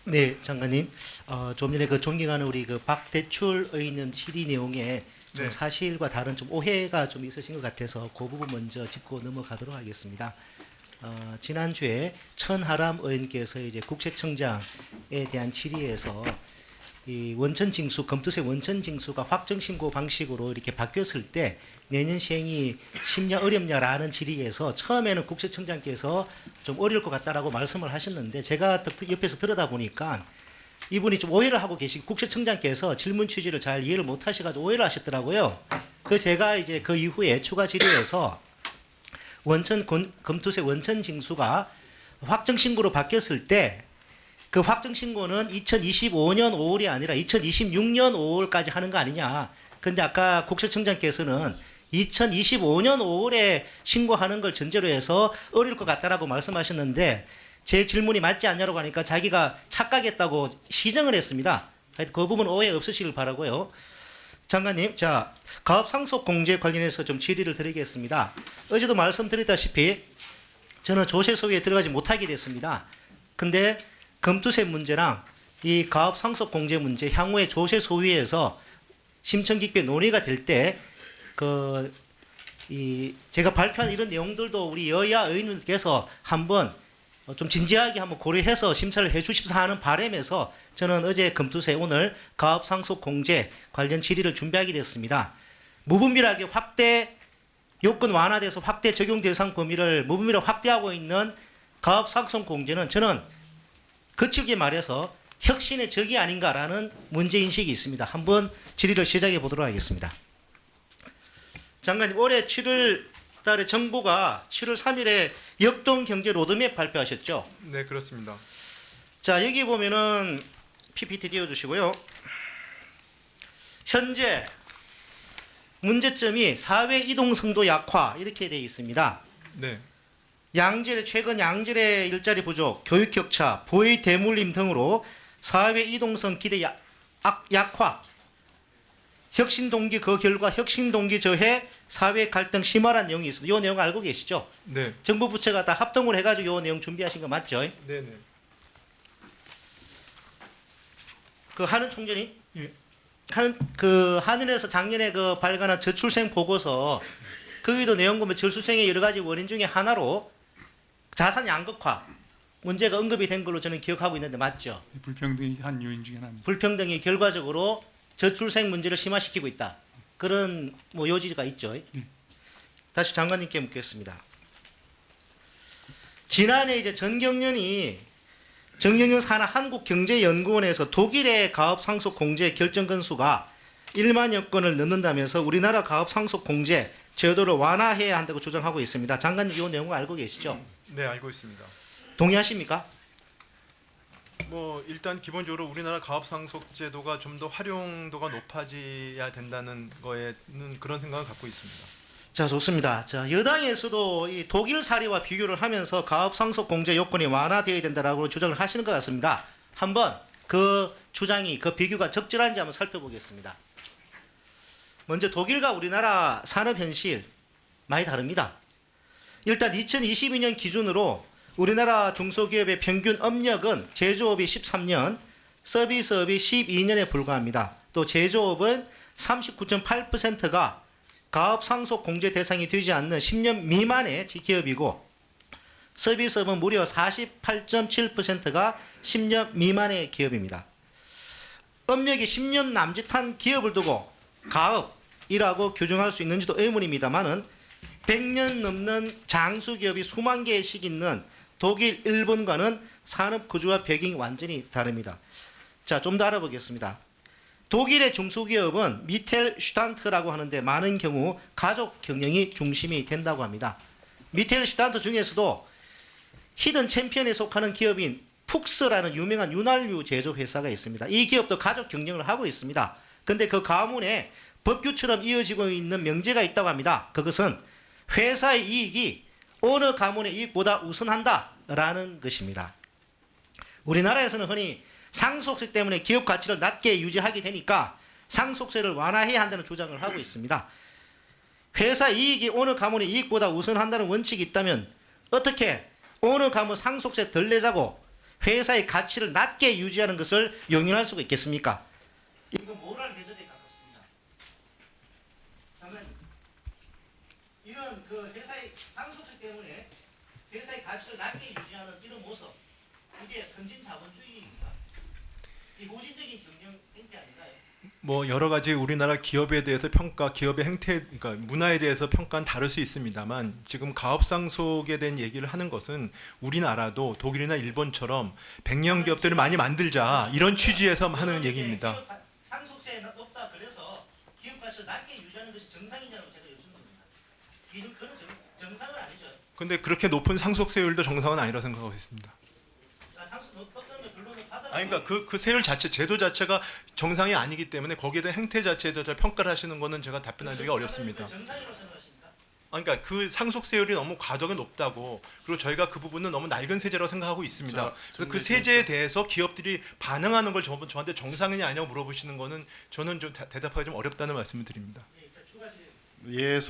네, 장관님. 좀 전에 그 존경하는 우리 그 박대출 의원님 질의 내용에 좀 네. 사실과 다른 좀 오해가 좀 있으신 것 같아서 그 부분 먼저 짚고 넘어가도록 하겠습니다. 지난주에 천하람 의원께서 이제 국세청장에 대한 질의에서 이 원천 징수, 검투세 원천 징수가 확정 신고 방식으로 이렇게 바뀌었을 때 내년 시행이 쉽냐 어렵냐라는 질의에서 처음에는 국세청장께서 좀 어려울 것 같다라고 말씀을 하셨는데 제가 옆에서 들여다 보니까 이분이 좀 오해를 하고 계시고 국세청장께서 질문 취지를 잘 이해를 못 하셔가지고 오해를 하셨더라고요. 그 제가 이제 그 이후에 추가 질의에서 검투세 원천 징수가 확정 신고로 바뀌었을 때 그 확정 신고는 2025년 5월이 아니라 2026년 5월까지 하는 거 아니냐. 근데 아까 국세청장께서는 2025년 5월에 신고하는 걸 전제로 해서 어려울 것 같다라고 말씀하셨는데 제 질문이 맞지 않냐고 하니까 자기가 착각했다고 시정을 했습니다. 하여튼 그 부분 오해 없으시길 바라고요. 장관님, 자, 가업 상속 공제 관련해서 좀 질의를 드리겠습니다. 어제도 말씀드렸다시피 저는 조세 소위에 들어가지 못하게 됐습니다. 근데 검투세 문제랑 이 가업 상속 공제 문제 향후에 조세 소위에서 심층 깊게 논의가 될 때 제가 발표한 이런 내용들도 우리 여야 의원님께서 한번 좀 진지하게 한번 고려해서 심사를 해 주십사 하는 바람에서 저는 어제 검투세 오늘 가업 상속 공제 관련 질의를 준비하게 됐습니다. 무분별하게 확대 요건 완화돼서 확대 적용 대상 범위를 무분별하게 확대하고 있는 가업 상속 공제는 저는 거칠게 말해서 혁신의 적이 아닌가라는 문제인식이 있습니다. 한번 질의를 시작해 보도록 하겠습니다. 장관님, 올해 7월 달에 정부가 7월 3일에 역동경제 로드맵 발표하셨죠? 네, 그렇습니다. 자, 여기 보면은 PPT 띄워주시고요. 현재 문제점이 사회 이동성도 약화 이렇게 되어 있습니다. 네. 최근 양질의 일자리 부족, 교육 격차, 부의 대물림 등으로 사회 이동성 기대 약화, 혁신 동기 그 결과 혁신 동기 저해, 사회 갈등 심화라는 내용이 있습니다. 이 내용 알고 계시죠? 네. 정부 부처가 다 합동을 해가지고 이 내용 준비하신 거 맞죠? 네, 네. 그 한은 총재님, 예. 한은에서 작년에 그 발간한 저출생 보고서 거기도 내용 보면 저출생의 여러 가지 원인 중에 하나로 자산 양극화 문제가 언급이 된 걸로 저는 기억하고 있는데 맞죠? 불평등이 한 요인 중에 하나입니다. 불평등이 결과적으로 저출생 문제를 심화시키고 있다. 그런 뭐 요지가 있죠. 다시 장관님께 묻겠습니다. 지난해 이제 정경련 산하 한국경제연구원에서 독일의 가업 상속 공제 결정 건수가 1만여 건을 넘는다면서 우리나라 가업 상속 공제 제도를 완화해야 한다고 주장하고 있습니다. 장관님 이 내용을 알고 계시죠? 네, 알고 있습니다. 동의하십니까? 뭐 일단 기본적으로 우리나라 가업상속 제도가 좀 더 활용도가 높아져야 된다는 거에는 그런 생각을 갖고 있습니다. 자, 좋습니다. 자, 여당에서도 이 독일 사례와 비교를 하면서 가업 상속 공제 요건이 완화되어야 된다라고 주장을 하시는 것 같습니다. 한번 그 주장이 그 비교가 적절한지 한번 살펴보겠습니다. 먼저 독일과 우리나라 산업 현실 많이 다릅니다. 일단 2022년 기준으로 우리나라 중소기업의 평균 업력은 제조업이 13년, 서비스업이 12년에 불과합니다. 또 제조업은 39.8%가 가업 상속 공제 대상이 되지 않는 10년 미만의 기업이고 서비스업은 무려 48.7%가 10년 미만의 기업입니다. 업력이 10년 남짓한 기업을 두고 가업이라고 규정할 수 있는지도 의문입니다만은 100년 넘는 장수기업이 수만 개씩 있는 독일, 일본과는 산업 구조와 배경이 완전히 다릅니다. 자, 좀 더 알아보겠습니다. 독일의 중소기업은 미텔슈탄트라고 하는데 많은 경우 가족 경영이 중심이 된다고 합니다. 미텔슈탄트 중에서도 히든 챔피언에 속하는 기업인 푹스라는 유명한 윤활유 제조 회사가 있습니다. 이 기업도 가족 경영을 하고 있습니다. 근데 그 가문에 법규처럼 이어지고 있는 명제가 있다고 합니다. 그것은 회사의 이익이 어느 가문의 이익보다 우선한다라는 것입니다. 우리나라에서는 흔히 상속세 때문에 기업 가치를 낮게 유지하게 되니까 상속세를 완화해야 한다는 주장을 하고 있습니다. 회사 이익이 어느 가문의 이익보다 우선한다는 원칙이 있다면 어떻게 어느 가문 상속세 덜 내자고 회사의 가치를 낮게 유지하는 것을 용인할 수가 있겠습니까? 이건 모랄 해저에 가깝습니다. 잠깐 이런 그 회사의 상속세 때문에 회사의 가치를 낮게 유지하는 이런 모습, 이게 선진 자본주의입니까? 이 후진적인 경영 행태 아닌가요? 뭐 여러 가지 우리나라 기업에 대해서 평가, 기업의 행태, 그러니까 문화에 대해서 평가는 다를 수 있습니다만 지금 가업상속에 대한 얘기를 하는 것은 우리나라도 독일이나 일본처럼 100년 기업들을 많이 만들자 이런 취지에서 하는 얘기입니다. 기업 상속세 높다 그래서 기업 가치를 낮게 유지하는 것이 정상이냐고 제가 여쭙습니다. 이건 그건 정상은 아니죠. 근데 그렇게 높은 상속세율도 정상은 아니라고 생각하고 있습니다. 상속 높다는 결론을 받아. 아니 그러니까 그 세율 자체, 제도 자체가 정상이 아니기 때문에 거기에 대한 행태 자체에 대해서 평가를 하시는 거는 제가 답변하기 어렵습니다. 정상이라고 생각하십니까? 그러니까 그 상속세율이 너무 과도하게 높다고, 그리고 저희가 그 부분은 너무 낡은 세제라고 생각하고 있습니다. 자, 그래서 그 세제에 대해서 기업들이 반응하는 걸 저한테 정상이냐 아니냐고 물어보시는 거는 저는 좀 대답하기 좀 어렵다는 말씀을 드립니다. 예, 일단 추가 질의. 예,